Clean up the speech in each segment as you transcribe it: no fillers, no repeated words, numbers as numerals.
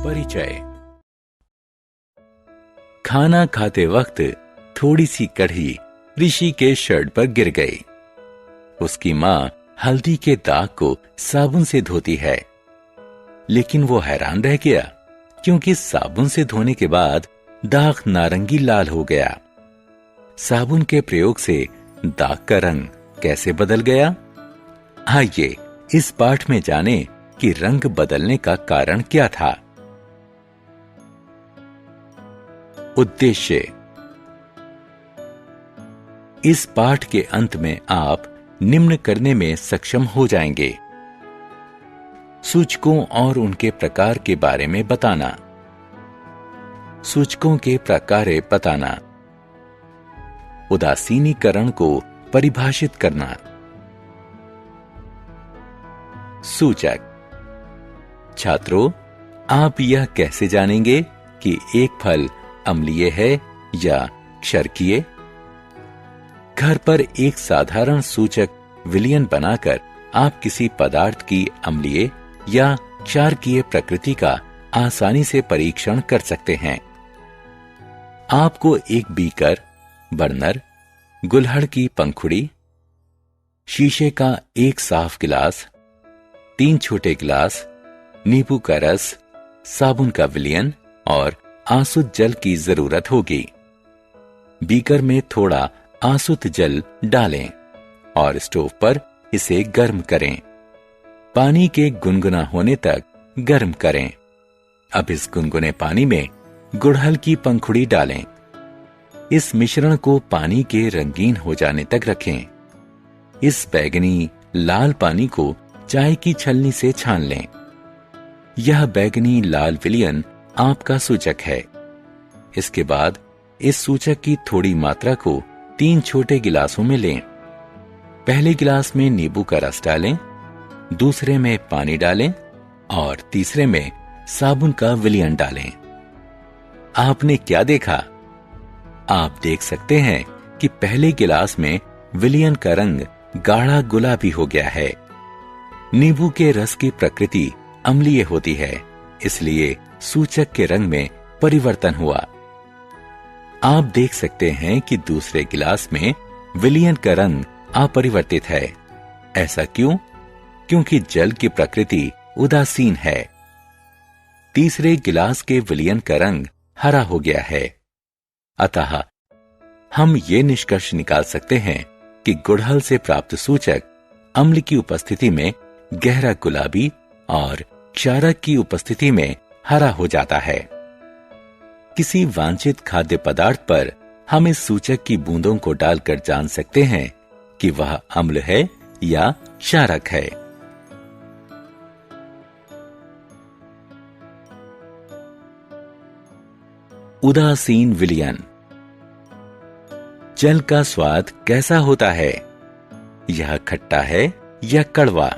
परिचय। खाना खाते वक्त थोड़ी सी कढ़ी ऋषि के शर्ट पर गिर गई। उसकी माँ हल्दी के दाग को साबुन से धोती है, लेकिन वो हैरान रह गया क्योंकि साबुन से धोने के बाद दाग नारंगी लाल हो गया। साबुन के प्रयोग से दाग का रंग कैसे बदल गया? आइए इस पाठ में जानें कि रंग बदलने का कारण क्या था। उद्देश्य। इस पाठ के अंत में आप निम्न करने में सक्षम हो जाएंगे: सूचकों और उनके प्रकार के बारे में बताना, सूचकों के प्रकार बताना, उदासीनीकरण को परिभाषित करना। सूचक। छात्रों, आप यह कैसे जानेंगे कि एक फल अम्लीय है या क्षारकीय? घर पर एक साधारण सूचक विलयन बनाकर आप किसी पदार्थ की अम्लीय या क्षारकीय प्रकृति का आसानी से परीक्षण कर सकते हैं। आपको एक बीकर, बर्नर, गुलहड़ की पंखुड़ी, शीशे का एक साफ गिलास, 3 छोटे गिलास, नींबू का रस, साबुन का विलयन और आसुत जल की जरूरत होगी। बीकर में थोड़ा आसुत जल डालें और स्टोव पर इसे गर्म करें। पानी के गुनगुना होने तक गर्म करें। अब इस गुनगुने पानी में गुड़हल की पंखुड़ी डालें। इस मिश्रण को पानी के रंगीन हो जाने तक रखें। इस बैंगनी लाल पानी को चाय की छलनी से छान लें। यह बैंगनी लाल विलयन आपका सूचक है। इसके बाद इस सूचक की थोड़ी मात्रा को 3 छोटे गिलासों में लें। पहले गिलास में नींबू का रस डालें, दूसरे में पानी डालें और तीसरे में साबुन का विलयन डालें। आपने क्या देखा? आप देख सकते हैं कि पहले गिलास में विलयन का रंग गाढ़ा गुलाबी हो गया है। नींबू के रस की प्रकृति अम्लीय होती है, इसलिए सूचक के रंग में परिवर्तन हुआ। आप देख सकते हैं कि दूसरे गिलास में विलयन का रंग अपरिवर्तित है। ऐसा क्यों? क्योंकि जल की प्रकृति उदासीन है। तीसरे गिलास के विलयन का रंग हरा हो गया है। अतः हम ये निष्कर्ष निकाल सकते हैं कि गुड़हल से प्राप्त सूचक अम्ल की उपस्थिति में गहरा गुलाबी और क्षारक की उपस्थिति में हरा हो जाता है। किसी वांछित खाद्य पदार्थ पर हम इस सूचक की बूंदों को डालकर जान सकते हैं कि वह अम्ल है या क्षारक है। उदासीन विलयन। जल का स्वाद कैसा होता है? यह खट्टा है या कड़वा?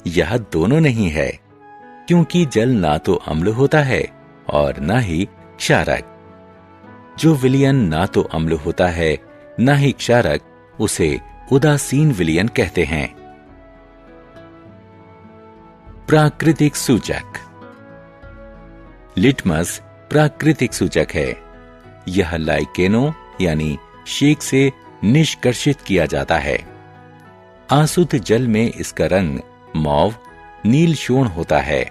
यह दोनों नहीं है, क्योंकि जल ना तो अम्ल होता है और ना ही क्षारक। जो विलयन ना तो अम्ल होता है ना ही क्षारक, उसे उदासीन विलयन कहते हैं। प्राकृतिक सूचक। लिटमस प्राकृतिक सूचक है। यह लाइकेनो यानी शेक से निष्कर्षित किया जाता है। आसुत जल में इसका रंग मौव नील शोण होता है।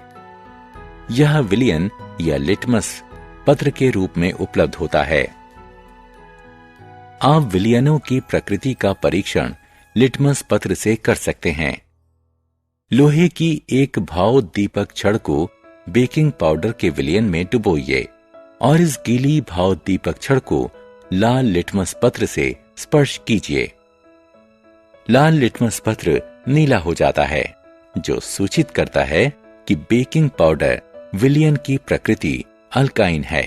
यह विलयन या लिटमस पत्र के रूप में उपलब्ध होता है। आप विलयनों की प्रकृति का परीक्षण लिटमस पत्र से कर सकते हैं। लोहे की एक भाव दीपक छड़ को बेकिंग पाउडर के विलयन में डुबोइए और इस गीली भाव दीपक छड़ को लाल लिटमस पत्र से स्पर्श कीजिए। लाल लिटमस पत्र नीला हो जाता है, जो सूचित करता है कि बेकिंग पाउडर विलयन की प्रकृति अल्काइन है।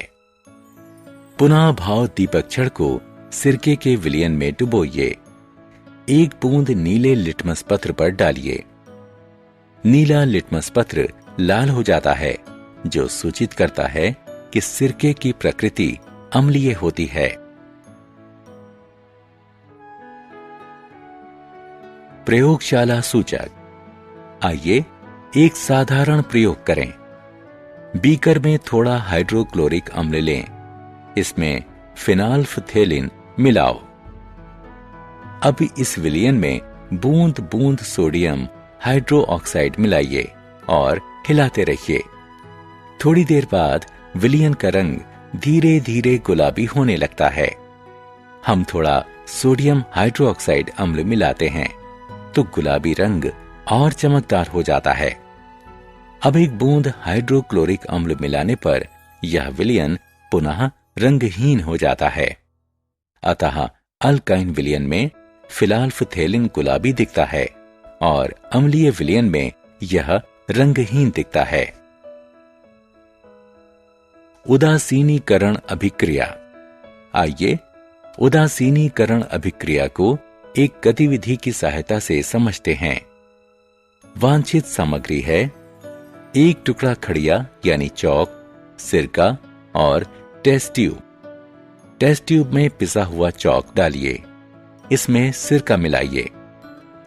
पुनः भाव दीपक छड़ को सिरके के विलयन में डुबोइए। एक बूंद नीले लिटमस पत्र पर डालिए। नीला लिटमस पत्र लाल हो जाता है, जो सूचित करता है कि सिरके की प्रकृति अम्लीय होती है। प्रयोगशाला सूचक। आइए एक साधारण प्रयोग करें। बीकर में थोड़ा हाइड्रोक्लोरिक अम्ल लें। इसमें फिनाल्फथेलिन मिलाओ। अब इस विलयन में बूंद बूंद सोडियम हाइड्रोक्साइड मिलाइए और हिलाते रहिए। थोड़ी देर बाद विलयन का रंग धीरे धीरे गुलाबी होने लगता है। हम थोड़ा सोडियम हाइड्रोक्साइड अम्ल मिलाते हैं तो गुलाबी रंग और चमकदार हो जाता है। अब एक बूंद हाइड्रोक्लोरिक अम्ल मिलाने पर यह विलयन पुनः रंगहीन हो जाता है। अतः अल्काइन विलयन में फिनाल्फथेलिन गुलाबी दिखता है और अम्लीय विलयन में यह रंगहीन दिखता है। उदासीनीकरण अभिक्रिया। आइए उदासीनीकरण अभिक्रिया को एक गतिविधि की सहायता से समझते हैं। वांछित सामग्री है 1 टुकड़ा खड़िया यानी चौक, सिरका और टेस्ट ट्यूब। टेस्ट ट्यूब में पिसा हुआ चौक डालिए, इसमें सिरका मिलाइए।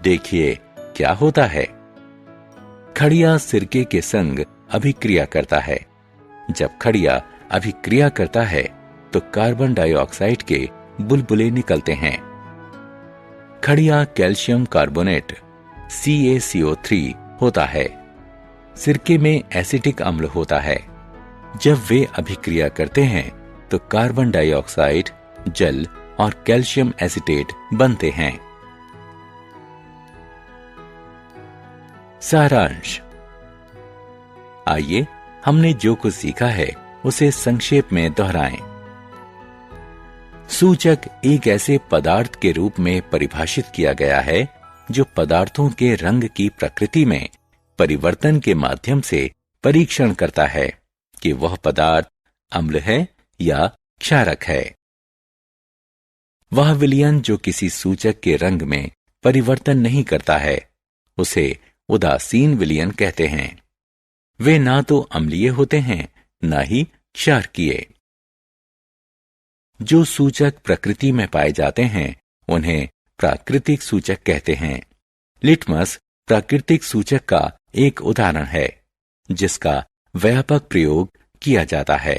देखिए क्या होता है। खड़िया सिरके के संग अभिक्रिया करता है। जब खड़िया अभिक्रिया करता है तो कार्बन डाइऑक्साइड के बुलबुले निकलते हैं। खड़िया कैल्शियम कार्बोनेट CaCO3 होता है। सिरके में एसिटिक अम्ल होता है। जब वे अभिक्रिया करते हैं तो कार्बन डाइऑक्साइड, जल और कैल्शियम एसिटेट बनते हैं। सारांश। आइए हमने जो कुछ सीखा है उसे संक्षेप में दोहराएं। सूचक एक ऐसे पदार्थ के रूप में परिभाषित किया गया है जो पदार्थों के रंग की प्रकृति में परिवर्तन के माध्यम से परीक्षण करता है कि वह पदार्थ अम्ल है या क्षारक है। वह विलयन जो किसी सूचक के रंग में परिवर्तन नहीं करता है उसे उदासीन विलयन कहते हैं। वे ना तो अम्लीय होते हैं ना ही क्षारकीय। जो सूचक प्रकृति में पाए जाते हैं उन्हें प्राकृतिक सूचक कहते हैं। लिटमस प्राकृतिक सूचक का एक उदाहरण है जिसका व्यापक प्रयोग किया जाता है।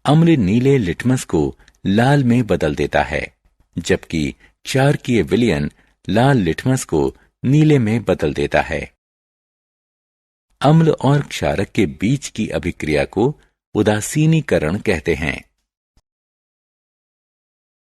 अम्ल नीले लिटमस को लाल में बदल देता है, जबकि क्षारकीय विलयन लाल लिटमस को नीले में बदल देता है। अम्ल और क्षारक के बीच की अभिक्रिया को उदासीनीकरण कहते हैं।